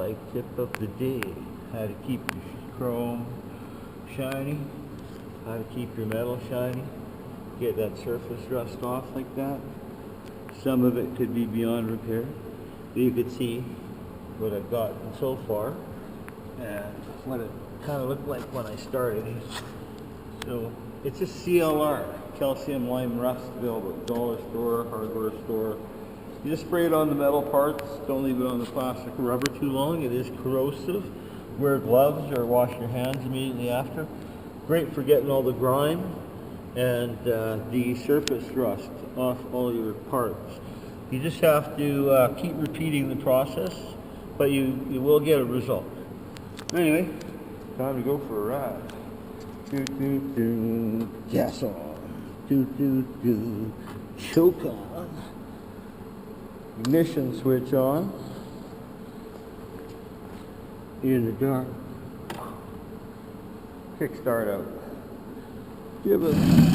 bike tip of the day. How to keep your chrome shiny, how to keep your metal shiny, get that surface rust off like that. Some of it could be beyond repair. You could see what I've gotten so far and what it kind of looked like when I started. So it's a CLR, calcium lime rust, available at dollar store, hardware store. You just spray it on the metal parts, don't leave it on the plastic or rubber too long. It is corrosive. Wear gloves or wash your hands immediately after. Great for getting all the grime and the surface rust off all your parts. You just have to keep repeating the process, but you will get a result. Anyway, time to go for a ride. Gas on. Choke on. Ignition switch on. In the dark. Kickstart out. Give it